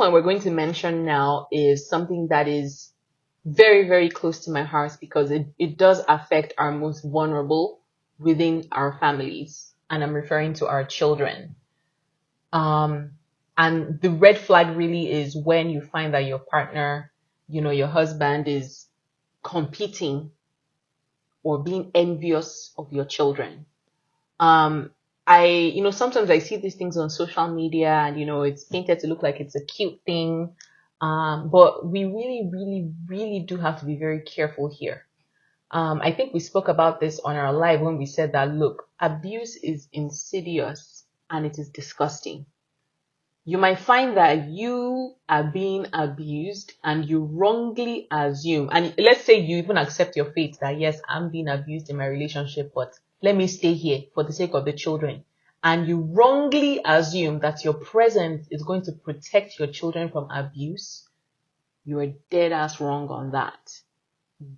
point we're going to mention now is something that is very, very close to my heart because it does affect our most vulnerable within our families. And I'm referring to our children. And the red flag really is when you find that your partner, your husband is competing or being envious of your children. Sometimes I see these things on social media and, it's painted to look like it's a cute thing. But we really, really, really do have to be very careful here. I think we spoke about this on our live when we said that, look, abuse is insidious and it is disgusting. You might find that you are being abused and you wrongly assume, and let's say you even accept your fate that, yes, I'm being abused in my relationship, but let me stay here for the sake of the children. And you wrongly assume that your presence is going to protect your children from abuse. You are dead ass wrong on that.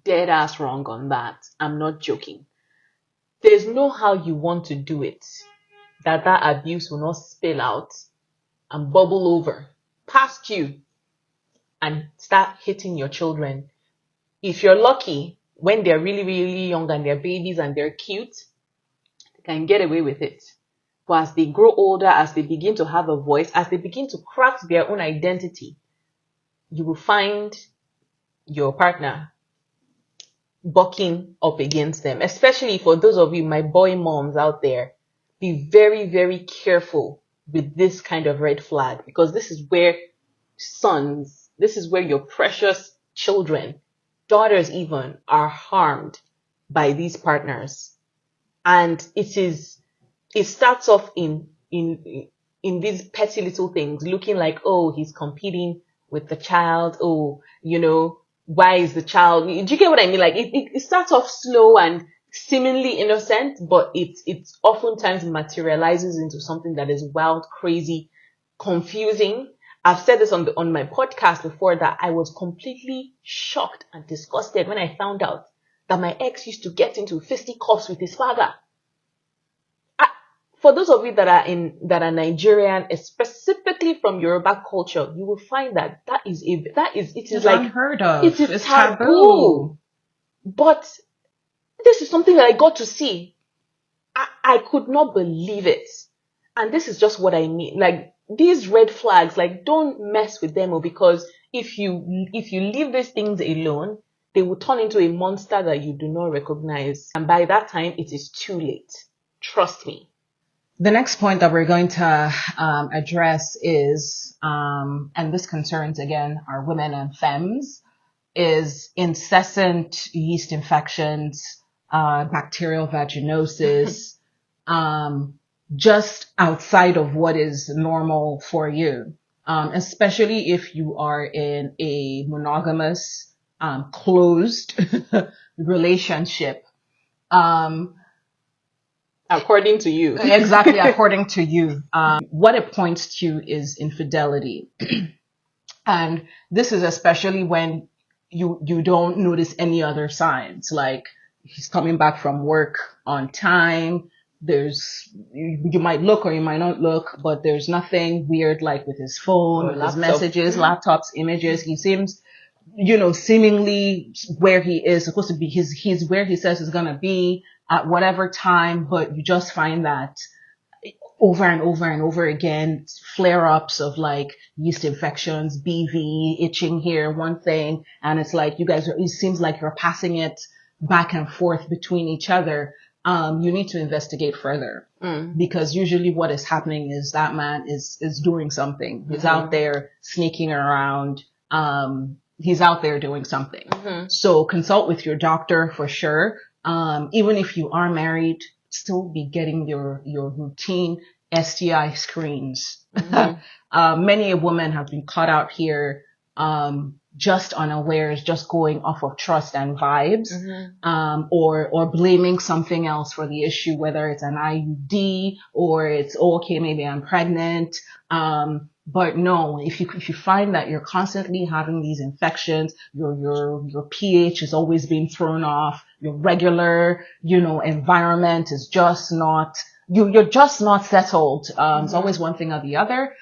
Dead ass wrong on that. I'm not joking. There's no how you want to do it that abuse will not spill out and bubble over past you and start hitting your children. If you're lucky, when they're really, really young and they're babies and they're cute, they can get away with it. But as they grow older, as they begin to have a voice, as they begin to craft their own identity, you will find your partner bucking up against them. Especially for those of you, my boy moms out there, be very, very careful with this kind of red flag, because this is where your precious children, daughters even, are harmed by these partners. And it starts off in these petty little things, looking like, oh, he's competing with the child. Oh, why is the child? Do you get what I mean? Like it starts off slow and seemingly innocent, but it oftentimes materializes into something that is wild, crazy, confusing. I've said this on my podcast before that I was completely shocked and disgusted when I found out that my ex used to get into fisticuffs with his father. For those of you that are Nigerian, specifically from Yoruba culture, you will find that it is like unheard of. It is taboo. But this is something that I got to see. I could not believe it. And this is just what I mean. Like, these red flags, like, don't mess with them, because if you leave these things alone, they will turn into a monster that you do not recognize. And by that time, it is too late. Trust me. The next point that we're going to address is, and this concerns, again, our women and femmes, is incessant yeast infections, bacterial vaginosis, just outside of what is normal for you, especially if you are in a monogamous, closed relationship. According to you. Exactly, according to you. What it points to is infidelity. And this is especially when you don't notice any other signs, like he's coming back from work on time. You might look or you might not look, but there's nothing weird like with his phone, with his messages, laptops, images. He seems, seemingly where he is supposed to be. He's where he says he's going to be at whatever time, but you just find that over and over and over again, flare-ups of like yeast infections, BV, itching here, one thing. And it's like it seems like you're passing it back and forth between each other. You need to investigate further, because usually what is happening is that man is doing something. He's out there sneaking around. He's out there doing something. So consult with your doctor for sure. Even if you are married, still be getting your routine STI screens. Many women have been caught out here, just unawares, just going off of trust and vibes, or blaming something else for the issue, whether it's an IUD or it's, okay, maybe I'm pregnant. But no, if you find that you're constantly having these infections, your pH is always being thrown off, your regular, environment is just not you're just not settled. It's always one thing or the other.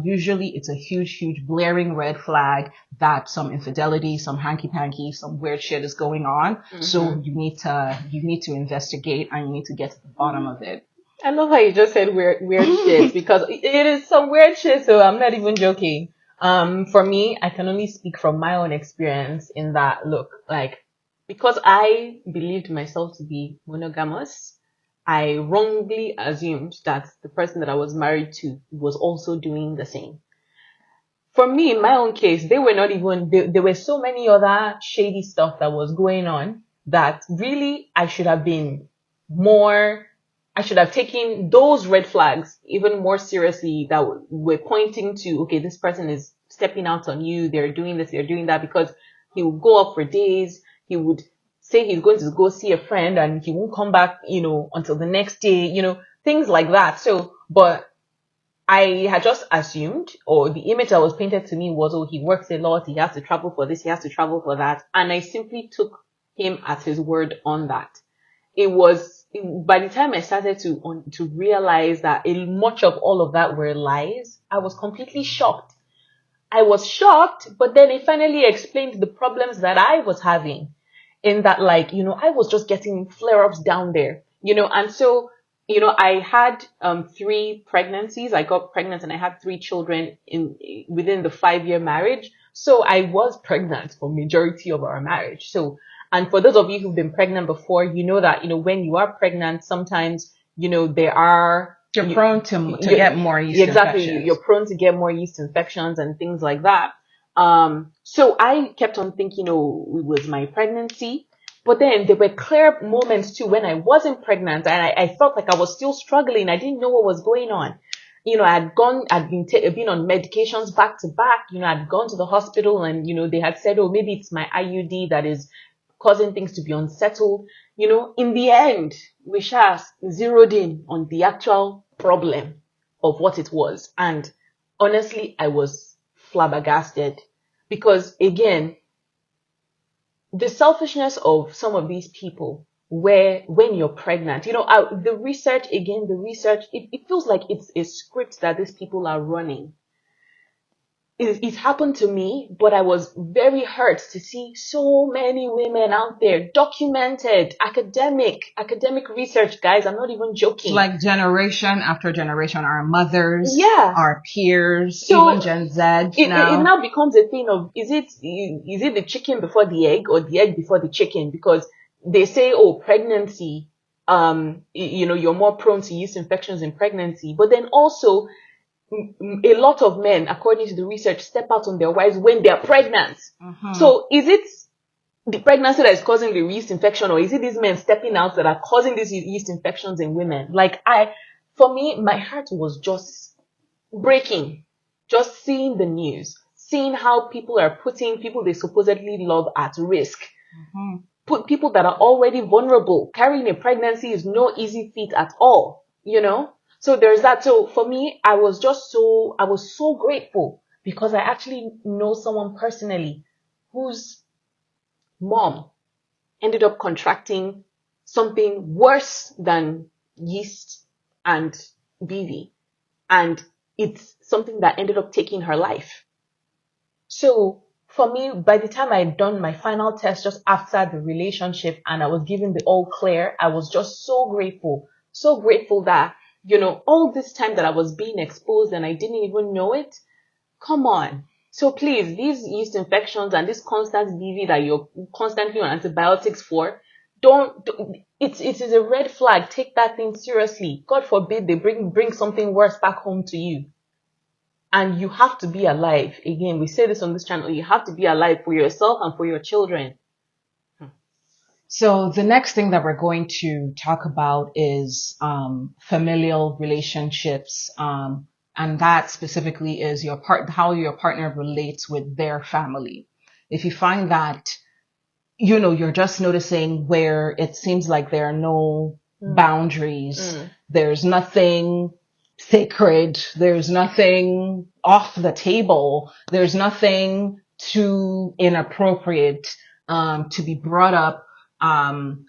Usually it's a huge blaring red flag that some infidelity, some hanky panky, some weird shit is going on. So you need to investigate, and you need to get to the bottom of it. I love how you just said weird shit, because it is some weird shit, so I'm not even joking. For me, I can only speak from my own experience in that, look, like, because I believed myself to be monogamous, I wrongly assumed that the person that I was married to was also doing the same. For me, in my own case, they were not even, there were so many other shady stuff that was going on that really I should have taken those red flags even more seriously, that were pointing to, okay, this person is stepping out on you, they're doing this, they're doing that, because he would go up for days, he would say he's going to go see a friend and he won't come back, until the next day, things like that. So, but I had just assumed, or the image that was painted to me was, oh, he works a lot, he has to travel for this, he has to travel for that. And I simply took him at his word on that. By the time I started to realize that much of all of that were lies, I was completely shocked. I was shocked, but then it finally explained the problems that I was having, in that, like, I was just getting flare-ups down there, and so, I had 3 pregnancies. I got pregnant and I had 3 children within the 5-year marriage. So I was pregnant for majority of our marriage. So, and for those of you who've been pregnant before, you know that, when you are pregnant, sometimes, there are, you're prone to get more yeast exactly, infections. You're prone to get more yeast infections and things like that. So I kept on thinking, it was my pregnancy. But then there were clear moments too when I wasn't pregnant, and I felt like I was still struggling. I didn't know what was going on. I'd been on medications back to back. I'd gone to the hospital, and, they had said, oh, maybe it's my IUD that is causing things to be unsettled. In the end, we zeroed in on the actual problem of what it was. And honestly, I was flabbergasted, because, again, the selfishness of some of these people, where when you're pregnant, the research, it feels like it's a script that these people are running. It happened to me, but I was very hurt to see so many women out there, documented, academic research, guys. I'm not even joking. Like generation after generation, our mothers, yeah, our peers, so even Gen Z it now. now becomes a thing of, is it the chicken before the egg, or the egg before the chicken? Because they say, oh, pregnancy, you're more prone to yeast infections in pregnancy, but then also a lot of men, according to the research, step out on their wives when they're pregnant. So is it the pregnancy that is causing the yeast infection, or is it these men stepping out that are causing these yeast infections in women? For me, my heart was just breaking, just seeing the news, seeing how people are putting people they supposedly love at risk. Put people that are already vulnerable. Carrying a pregnancy is no easy feat at all, So there's that. So for me, I was so grateful, because I actually know someone personally whose mom ended up contracting something worse than yeast and BV. And it's something that ended up taking her life. So for me, by the time I'd done my final test just after the relationship and I was given the all clear, I was just so grateful that, all this time that I was being exposed and I didn't even know it. Come on. So please, these yeast infections and this constant BV that you're constantly on antibiotics for, it is a red flag. Take that thing seriously. God forbid they bring something worse back home to you. And you have to be alive. Again, we say this on this channel. You have to be alive for yourself and for your children. So the next thing that we're going to talk about is familial relationships, and that specifically is how your partner relates with their family. If you find that, you're just noticing where it seems like there are no boundaries, there's nothing sacred, there's nothing off the table, there's nothing too inappropriate to be brought up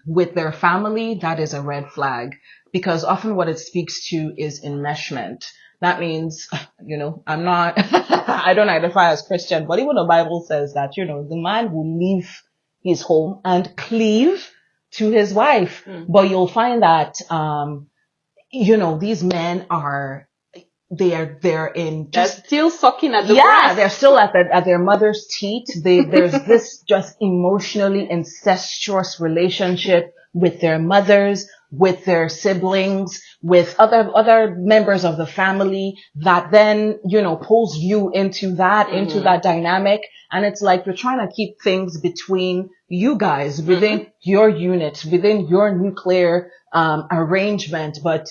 with their family, that is a red flag, because often what it speaks to is enmeshment. That means, I'm not, I don't identify as Christian, but even the Bible says that, the man will leave his home and cleave to his wife. But you'll find that, these men are, they're in just, they're still sucking at the breast. They're still at their mother's teat. There's this just emotionally incestuous relationship with their mothers, with their siblings, with other members of the family that then, pulls you into that dynamic. And it's like you're trying to keep things between you guys, within your unit, within your nuclear arrangement. But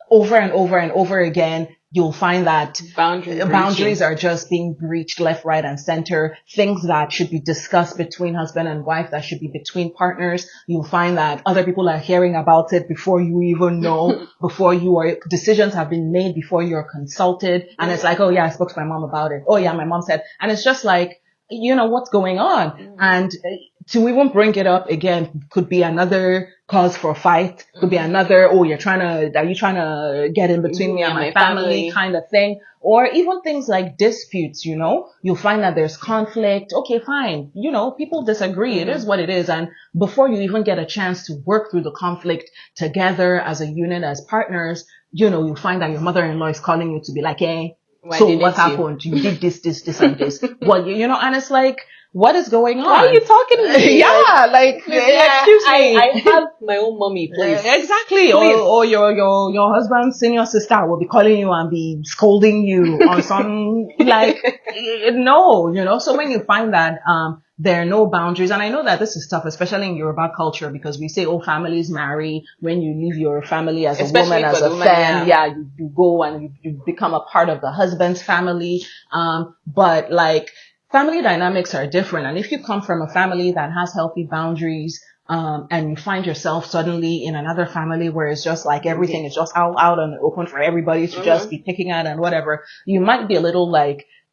over and over and over again, you'll find that boundaries are just being breached left, right, and center. Things that should be discussed between husband and wife, that should be between partners. You'll find that other people are hearing about it before you even know, decisions have been made before you're consulted. And it's like, oh yeah, I spoke to my mom about it. Oh yeah, my mom said, and it's just like, what's going on? And to even bring it up again could be another cause for fight, could be another, are you trying to get in between me and my family kind of thing. Or even things like disputes, you'll find that there's conflict. Okay, fine. People disagree. It is what it is. And before you even get a chance to work through the conflict together as a unit, as partners, you'll find that your mother-in-law is calling you to be like, hey, so what happened? You did this, and this. Well, and it's like, what is going on? Why are you talking to me? Excuse me. I have my own mommy, please. Exactly. Please. Or your husband's senior sister will be calling you and be scolding you on some, no, so when you find that, there are no boundaries. And I know that this is tough, especially in Yoruba culture, because we say, families marry when you leave your family as a woman, as a femme. Yeah, you go and you become a part of the husband's family. But family dynamics are different. And if you come from a family that has healthy boundaries, and you find yourself suddenly in another family where it's just like everything is just out and open for everybody to just be picking at and whatever, you might be a little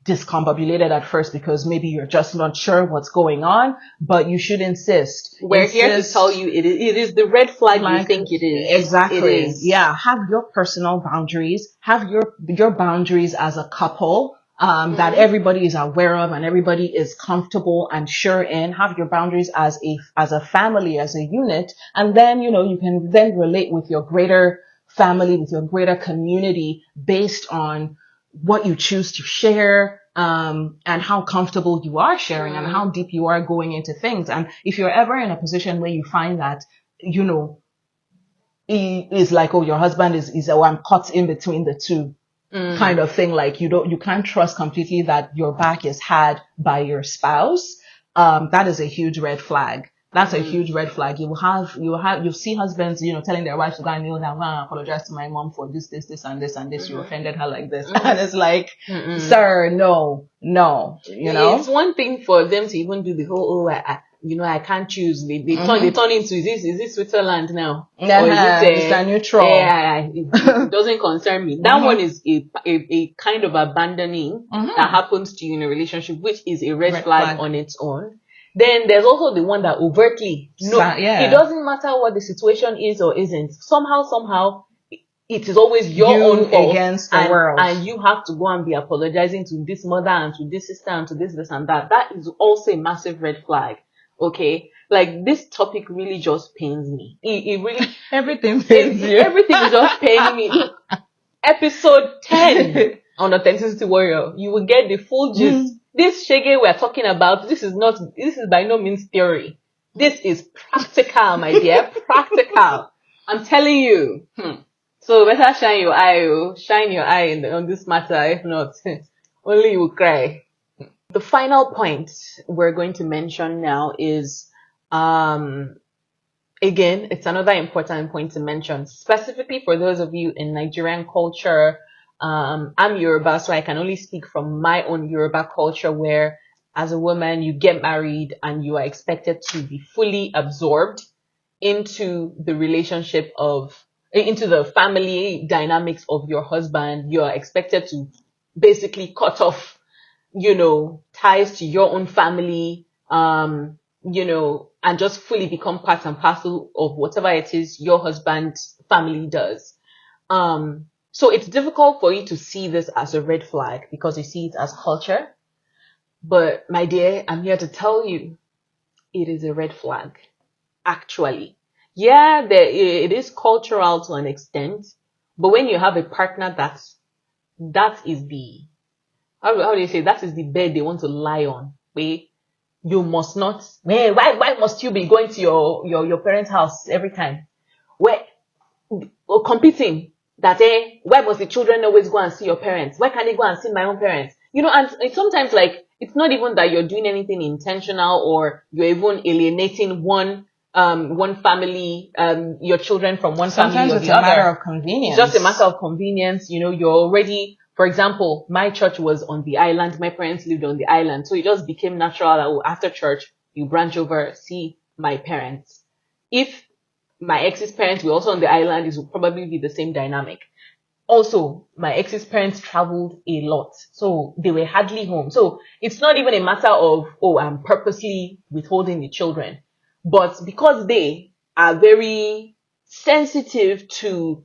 discombobulated at first because maybe you're just not sure what's going on, but you should insist. We're here to tell you it is the red flag you think it is. Exactly. It is. Yeah. Have your personal boundaries. Have your boundaries as a couple. That everybody is aware of and everybody is comfortable and sure in. Have your boundaries as a family, as a unit. And then, you can then relate with your greater family, with your greater community based on what you choose to share, and how comfortable you are sharing and how deep you are going into things. And if you're ever in a position where you find that, he is like, your husband is I'm caught in between the two. Kind of thing, you can't trust completely that your back is had by your spouse. That is a huge red flag. That's a huge red flag. You see husbands, telling their wives to go and kneel down, I apologize to my mom for this, and this, and this. You offended her like this. And it's like, sir, no, It's one thing for them to even do the whole, I can't choose. They turn into, is this Switzerland now? Or is it neutral? Yeah, it doesn't concern me. That one is a kind of abandoning that happens to you in a relationship, which is a red flag on its own. Then there's also the one that overtly, it doesn't matter what the situation is or isn't. Somehow, it is always your own fault against the world. And you have to go and be apologizing to this mother and to this sister and to this and that. That is also a massive red flag. Okay, this topic really just pains me. It really everything pains you. Everything is just paining me. Episode 10 on Authenticity Warrior, you will get the full gist. This shege we're talking about, this is by no means theory. This is practical, my dear, practical. I'm telling you. So better shine your eye on this matter. If not, only you will cry. The final point we're going to mention now is, again, it's another important point to mention, specifically for those of you in Nigerian culture. I'm Yoruba, so I can only speak from my own Yoruba culture, where as a woman, you get married and you are expected to be fully absorbed into the relationship into the family dynamics of your husband. You are expected to basically cut off ties to your own family, and just fully become part and parcel of whatever it is your husband's family does. So it's difficult for you to see this as a red flag because you see it as culture. But my dear, I'm here to tell you, it is a red flag, actually. Yeah, it is cultural to an extent, but when you have a partner that is the, how do you say, that is the bed they want to lie on, where you must not, why must you be going to your parents' house every time? Where, competing that, why must the children always go and see your parents? Why can't they go and see my own parents? And it's sometimes like, it's not even that you're doing anything intentional or you're even alienating one family, your children from one family or the other. Sometimes it's a matter of convenience. It's just a matter of convenience. You're already, for example, my church was on the island. My parents lived on the island. So it just became natural that after church, you branch over, see my parents. If my ex's parents were also on the island, it would probably be the same dynamic. Also, my ex's parents traveled a lot, so they were hardly home. So it's not even a matter of, I'm purposely withholding the children. But because they are very sensitive to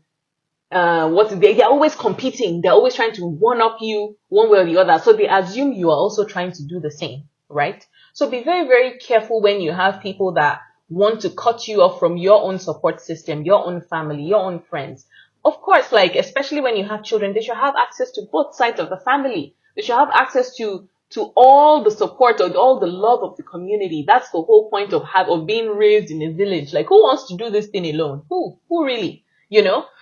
they're always competing, they're always trying to one-up you one way or the other. So they assume you are also trying to do the same, right? So be very, very careful when you have people that want to cut you off from your own support system, your own family, your own friends. Of course, like, especially when you have children, they should have access to both sides of the family. They should have access to all the support or all the love of the community. That's the whole point of being raised in a village. Like, who wants to do this thing alone? Who really?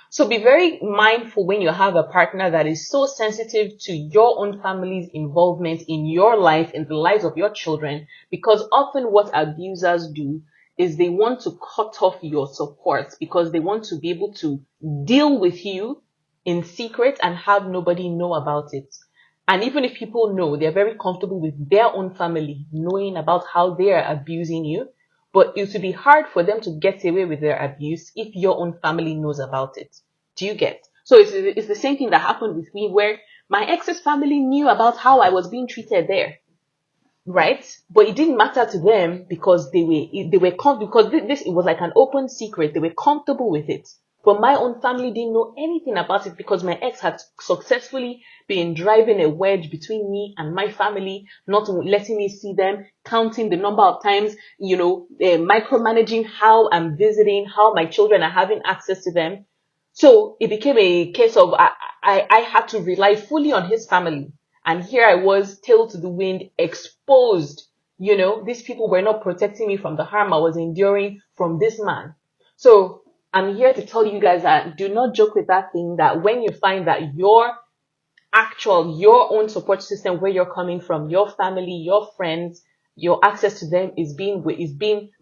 So be very mindful when you have a partner that is so sensitive to your own family's involvement in your life, in the lives of your children, because often what abusers do is they want to cut off your support because they want to be able to deal with you in secret and have nobody know about it. And even if people know, they're very comfortable with their own family knowing about how they are abusing you. But it would be hard for them to get away with their abuse if your own family knows about it. Do you get? So it's the same thing that happened with me, where my ex's family knew about how I was being treated there. Right? But it didn't matter to them because they were because it was like an open secret. They were comfortable with it. But my own family didn't know anything about it because my ex had successfully been driving a wedge between me and my family, not letting me see them, counting the number of times, micromanaging how I'm visiting, how my children are having access to them. So it became a case of I had to rely fully on his family. And here I was, tail to the wind, exposed. These people were not protecting me from the harm I was enduring from this man. So I'm here to tell you guys that do not joke with that thing, that when you find that your own support system, where you're coming from, your family, your friends, your access to them is being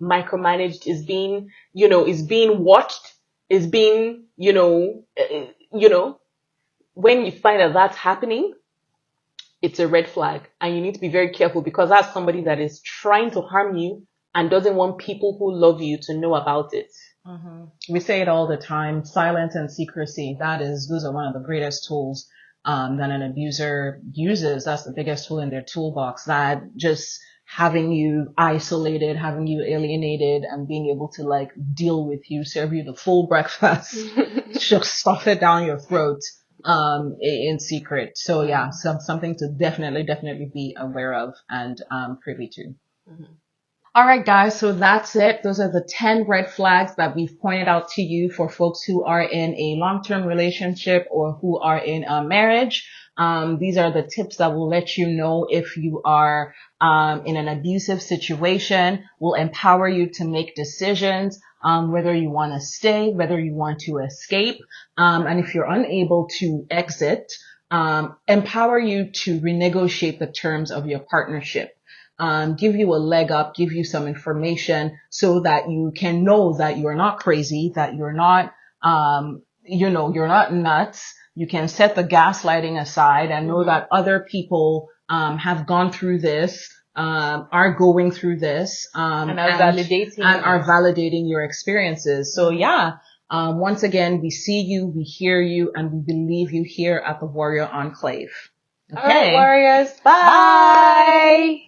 micromanaged, is being watched, is being, when you find that that's happening, it's a red flag, and you need to be very careful because that's somebody that is trying to harm you and doesn't want people who love you to know about it. Mm-hmm. We say it all the time, silence and secrecy. Those are one of the greatest tools that an abuser uses. That's the biggest tool in their toolbox, that just having you isolated, having you alienated, and being able to like deal with you, serve you the full breakfast, just stuff it down your throat in secret. So yeah, something to definitely be aware of and privy to. Mm-hmm. All right, guys. So that's it. Those are the 10 red flags that we've pointed out to you for folks who are in a long-term relationship or who are in a marriage. These are the tips that will let you know if you are in an abusive situation, will empower you to make decisions, whether you want to stay, whether you want to escape. And if you're unable to exit, empower you to renegotiate the terms of your partnership. Give you a leg up, give you some information so that you can know that you're not crazy, that you're not, you're not nuts. You can set the gaslighting aside and know that other people, have gone through this, are going through this, and are validating your experiences. So yeah, once again, we see you, we hear you, and we believe you here at the Warrior Enclave. Okay. All right, warriors. Bye.